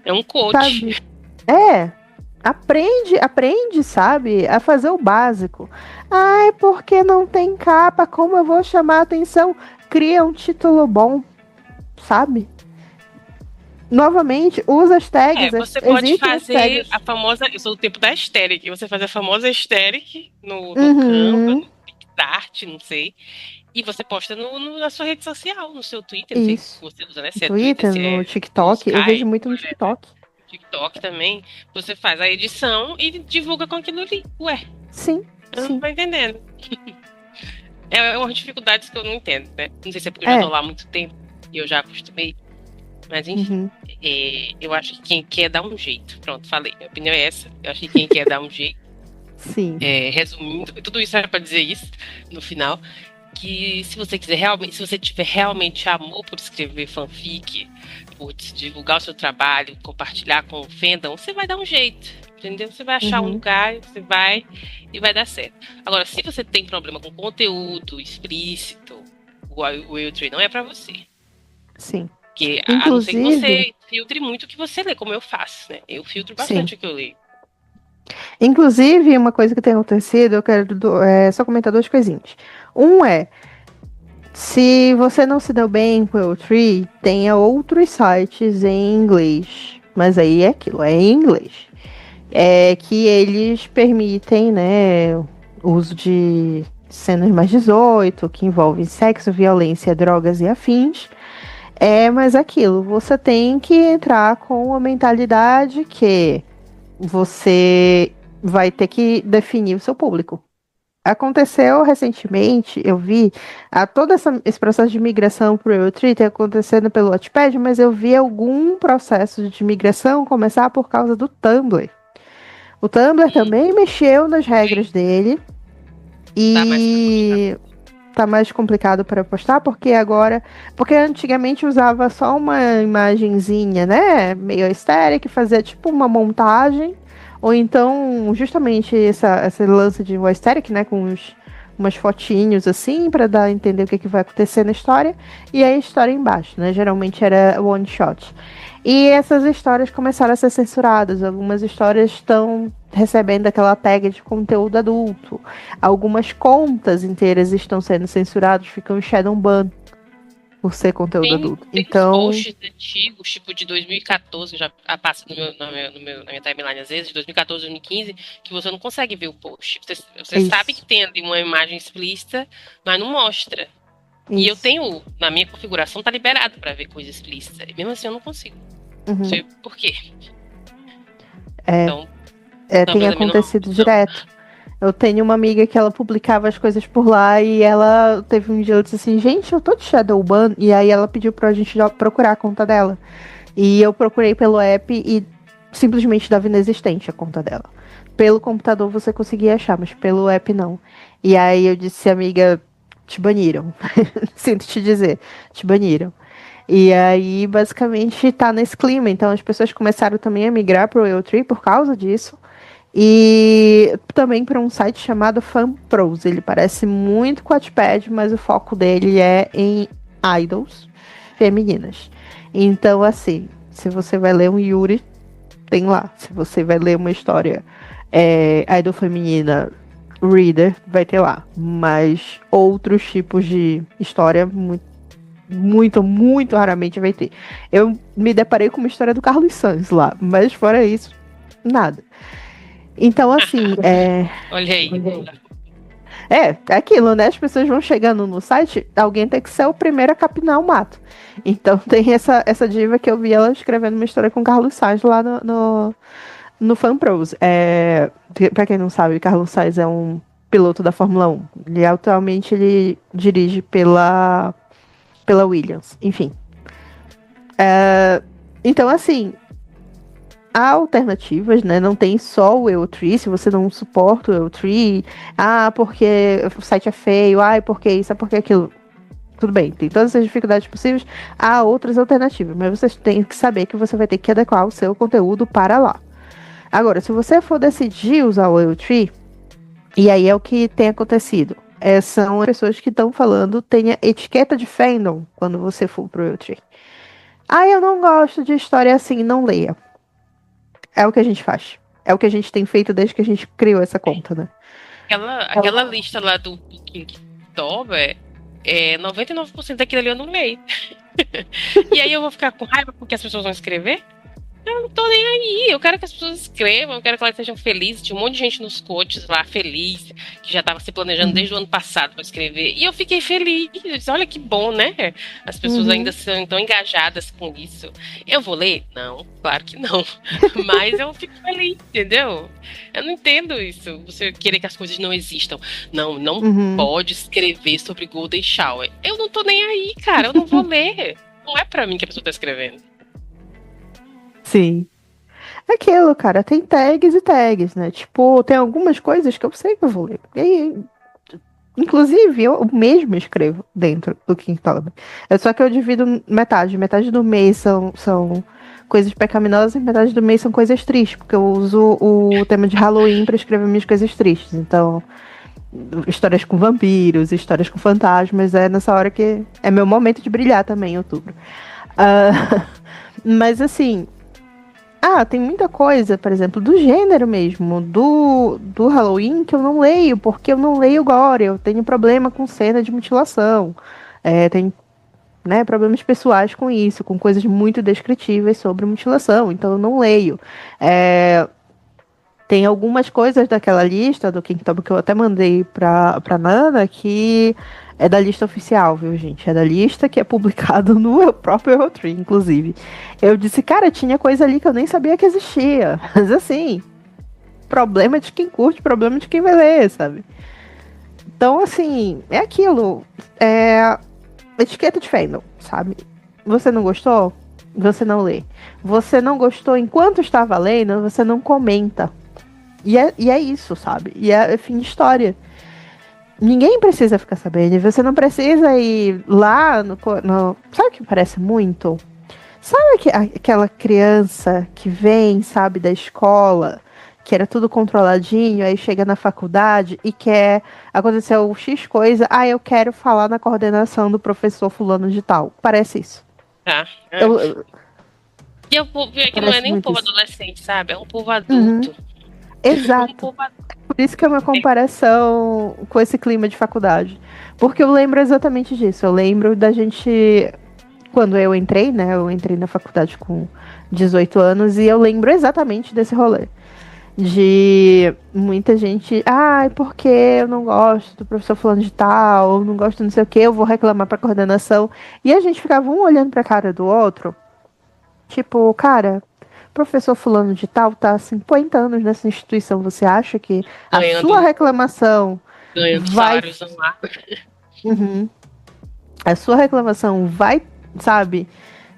É um coach. Sabe? Aprende, sabe? A fazer o básico. Porque não tem capa, como eu vou chamar a atenção? Cria um título bom, sabe? Novamente, usa as tags. Você pode fazer a famosa... Eu sou do tempo da Aesthetic. Você faz a famosa Aesthetic no Canva, no Art, não sei. E você posta na sua rede social, no seu Twitter. Não sei se você usa, né? Se Twitter, no TikTok. Eu vejo muito no TikTok. TikTok também, você faz a edição e divulga com aquilo ali. Sim. Eu não tô entendendo. É uma dificuldade que eu não entendo, né? Não sei se é porque eu já tô lá há muito tempo e eu já acostumei. Mas enfim, eu acho que quem quer dar um jeito. Pronto, falei. Minha opinião é essa. Eu acho que quem quer dar um jeito. Sim. Resumindo, tudo isso era pra dizer isso no final. que se você quiser realmente, se você tiver realmente amor por escrever fanfic, por divulgar o seu trabalho, compartilhar com o fandom, você vai dar um jeito, entendeu? Você vai achar um lugar, você vai e vai dar certo. Agora, se você tem problema com conteúdo explícito, o Eltree não é pra você. Sim. Porque, inclusive, a não ser que você filtre muito o que você lê, como eu faço, né? Eu filtro bastante o que eu leio. Inclusive, uma coisa que tem acontecido, eu quero só comentar duas coisinhas. Um é, se você não se deu bem com o Eltree, tenha outros sites em inglês. Mas aí é aquilo, é em inglês. É que eles permitem, né, o uso de cenas mais 18, que envolvem sexo, violência, drogas e afins. Mas aquilo, você tem que entrar com a mentalidade que você vai ter que definir o seu público. Aconteceu recentemente, eu vi todo esse processo de migração para o Eltree acontecendo pelo Wattpad, mas eu vi algum processo de migração começar por causa do Tumblr. O Tumblr também mexeu nas regras dele e tá mais complicado para postar, porque antigamente usava só uma imagenzinha, né, meio aesthetic, fazia tipo uma montagem, ou então justamente esse lance de aesthetic, né, com umas fotinhos assim, para dar a entender o que vai acontecer na história, e a história embaixo, né, geralmente era one shot. E essas histórias começaram a ser censuradas. Algumas histórias estão recebendo aquela tag de conteúdo adulto. Algumas contas inteiras estão sendo censuradas, ficam em shadow ban por ser conteúdo adulto. Tem então, posts antigos, tipo de 2014, já passa na minha timeline às vezes, de 2014, 2015, que você não consegue ver o post. Você sabe que tem ali uma imagem explícita, mas não mostra. Isso. E eu tenho, na minha configuração, tá liberado para ver coisa explícita. E mesmo assim eu não consigo. Não sei por quê. Então, tem acontecido direto. Eu tenho uma amiga que ela publicava as coisas por lá e ela teve um dia, ela disse assim, gente, eu tô de Shadowban, e aí ela pediu pra gente procurar a conta dela. E eu procurei pelo app e simplesmente estava inexistente a conta dela. Pelo computador você conseguia achar, mas pelo app não. E aí eu disse, amiga, te baniram. Sinto te dizer, te baniram. E aí, basicamente, tá nesse clima. Então, as pessoas começaram também a migrar pro Eltree por causa disso. E também para um site chamado FanPros. Ele parece muito com o Wattpad, mas o foco dele é em idols femininas. Então, assim, se você vai ler um Yuri, tem lá. Se você vai ler uma história idol feminina, Reader, vai ter lá. Mas outros tipos de história, muito raramente vai ter. Eu me deparei com uma história do Carlos Sanz lá, mas fora isso, nada. Então, assim, Olha aí. É aquilo, né? As pessoas vão chegando no site, alguém tem que ser o primeiro a capinar o mato. Então tem essa diva que eu vi ela escrevendo uma história com Carlos Sainz lá no FanPros. Pra quem não sabe, Carlos Sainz é um piloto da Fórmula 1. Atualmente ele dirige pela Williams. Enfim. Então, assim, há alternativas, né? Não tem só o Eltree, se você não suporta o Eltree, porque o site é feio, porque isso, porque aquilo. Tudo bem, tem todas as dificuldades possíveis, há outras alternativas, mas você tem que saber que você vai ter que adequar o seu conteúdo para lá. Agora, se você for decidir usar o Eltree, e aí é o que tem acontecido, são as pessoas que estão falando, tenha etiqueta de fandom quando você for pro Eltree. Eu não gosto de história assim, não leia. É o que a gente faz. É o que a gente tem feito desde que a gente criou essa conta, né? Aquela lista lá do Inktober, 99% daquilo ali eu não leio. E aí eu vou ficar com raiva porque as pessoas vão escrever? Eu não tô nem aí. Eu quero que as pessoas escrevam, eu quero que elas sejam felizes. Tinha um monte de gente nos coaches lá, feliz, que já tava se planejando desde o ano passado para escrever. E eu fiquei feliz. Olha que bom, né? As pessoas ainda são tão engajadas com isso. Eu vou ler? Não, claro que não. Mas eu fico feliz, entendeu? Eu não entendo isso. Você querer que as coisas não existam. Não pode escrever sobre Golden Shower. Eu não tô nem aí, cara. Eu não vou ler. Não é pra mim que a pessoa tá escrevendo. Sim. Aquilo, cara, tem tags e tags, né? Tipo, tem algumas coisas que eu sei que eu vou ler. E aí, Inclusive, eu mesmo escrevo dentro do Kinktober. É só que eu divido metade. Metade do mês são coisas pecaminosas e metade do mês são coisas tristes, porque eu uso o tema de Halloween para escrever minhas coisas tristes. Então, histórias com vampiros, histórias com fantasmas, é nessa hora que é meu momento de brilhar também, em outubro. Mas assim, tem muita coisa, por exemplo, do gênero mesmo, do Halloween, que eu não leio, porque eu não leio gore, eu tenho problema com cena de mutilação, tenho, né, problemas pessoais com isso, com coisas muito descritíveis sobre mutilação, então eu não leio. Tem algumas coisas daquela lista do Kinktober que eu até mandei pra Nana, que é da lista oficial, viu, gente? É da lista que é publicado no meu próprio Eurotree, inclusive. Eu disse, cara, tinha coisa ali que eu nem sabia que existia. Mas assim, problema de quem curte, problema de quem vai ler, sabe? Então, assim, é aquilo. É etiqueta de fandom, sabe? Você não gostou? Você não lê. Você não gostou enquanto estava lendo, você não comenta. E é isso, sabe? E é fim de história. Ninguém precisa ficar sabendo. Você não precisa ir lá no. Sabe o que parece muito? Sabe aquela criança que vem, sabe, da escola, que era tudo controladinho, aí chega na faculdade e quer. Aconteceu X coisa, eu quero falar na coordenação do professor fulano de tal. Parece isso. Tá. E o povo é que não é nem um povo isso. adolescente, sabe? É um povo adulto. Exato. Por isso que é uma comparação com esse clima de faculdade. Porque eu lembro exatamente disso. Eu lembro da gente. Quando eu entrei, né? Eu entrei na faculdade com 18 anos e eu lembro exatamente desse rolê. De muita gente. Porque eu não gosto do professor fulano de tal, eu não gosto não sei o que, eu vou reclamar pra coordenação. E a gente ficava um olhando pra cara do outro. Tipo, cara, professor fulano de tal tá há 50 anos nessa instituição. Você acha que a sua reclamação vai... lá. Uhum. A sua reclamação vai, sabe,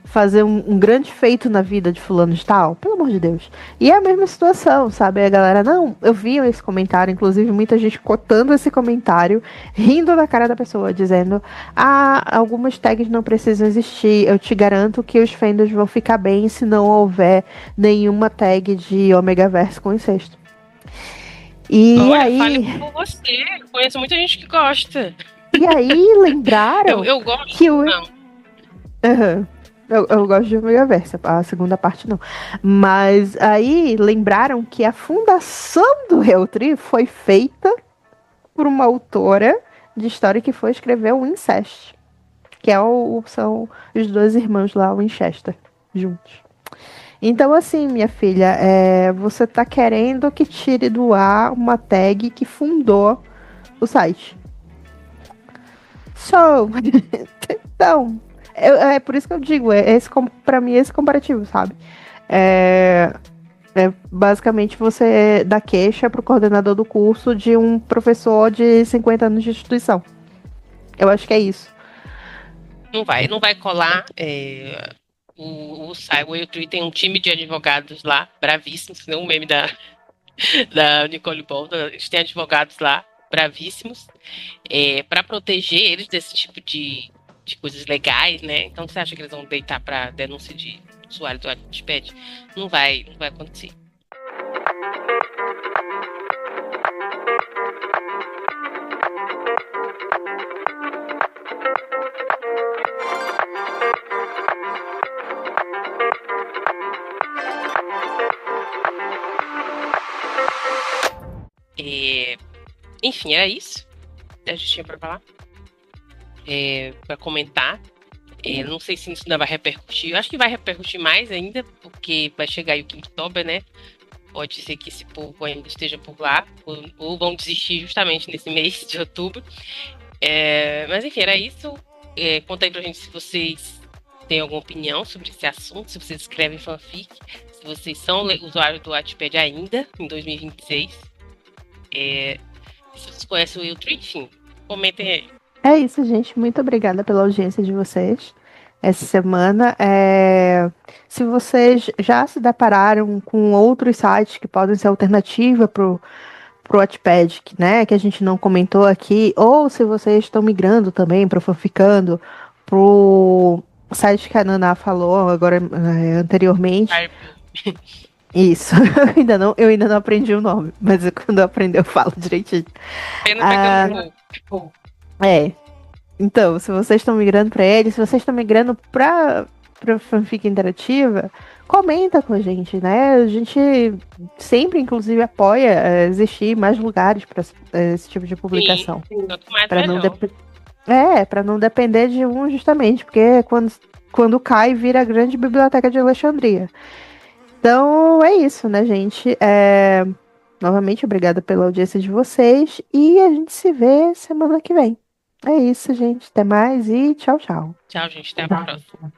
fazer um grande feito na vida de fulano de tal? Pelo amor de Deus. E é a mesma situação, sabe? A galera, não, eu vi esse comentário, inclusive muita gente cotando esse comentário, rindo da cara da pessoa, dizendo, algumas tags não precisam existir, eu te garanto que os fandoms vão ficar bem se não houver nenhuma tag de Omegaverse com incesto. E olha, aí... fale por você, eu conheço muita gente que gosta. E aí lembraram eu gosto, que não. Eu gosto de Omegaverse, a segunda parte não. Mas aí lembraram que a fundação do Realtree foi feita por uma autora de história que foi escrever o Incest. Que são os dois irmãos lá, o Winchester, juntos. Então, assim, minha filha, você tá querendo que tire do ar uma tag que fundou o site. Então, é por isso que eu digo, pra mim é esse comparativo, sabe? Basicamente você dá queixa pro coordenador do curso de um professor de 50 anos de instituição. Eu acho que é isso. Não vai colar. O Twitter tem um time de advogados lá, bravíssimos, que nem o meme da Nicole Bolton. Eles têm advogados lá, bravíssimos, para proteger eles desse tipo de coisas legais, né? Então você acha que eles vão deitar para denúncia de usuário do Wattpad? Não vai acontecer. Enfim, era isso. A gente tinha para falar. Para comentar. Não sei se isso ainda vai repercutir. Eu acho que vai repercutir mais ainda, porque vai chegar aí o Kinktober, né? Pode ser que esse povo ainda esteja por lá, ou vão desistir justamente nesse mês de outubro. Mas enfim, era isso. Conta aí pra gente se vocês têm alguma opinião sobre esse assunto, se vocês escrevem fanfic, se vocês são usuários do Wattpad ainda, em 2026. Se vocês conhecem o Realtree, enfim, comentem aí. É isso, gente. Muito obrigada pela audiência de vocês essa semana. Se vocês já se depararam com outros sites que podem ser alternativa pro pro Wattpad, né, que a gente não comentou aqui, ou se vocês estão migrando também pro Fanficando, pro site que a Naná falou agora anteriormente. Isso, eu ainda não aprendi o nome, mas quando eu aprender eu falo direitinho. Pena pegando fogo. Então, se vocês estão migrando para ele, se vocês estão migrando para fanfic interativa, comenta com a gente, né? A gente sempre, inclusive, apoia existir mais lugares para esse tipo de publicação. Para não depender de um, justamente, porque quando cai, vira a grande biblioteca de Alexandria. Então, é isso, né, gente? Novamente, obrigada pela audiência de vocês e a gente se vê semana que vem. É isso, gente. Até mais e tchau, tchau. Tchau, gente. Até a próxima.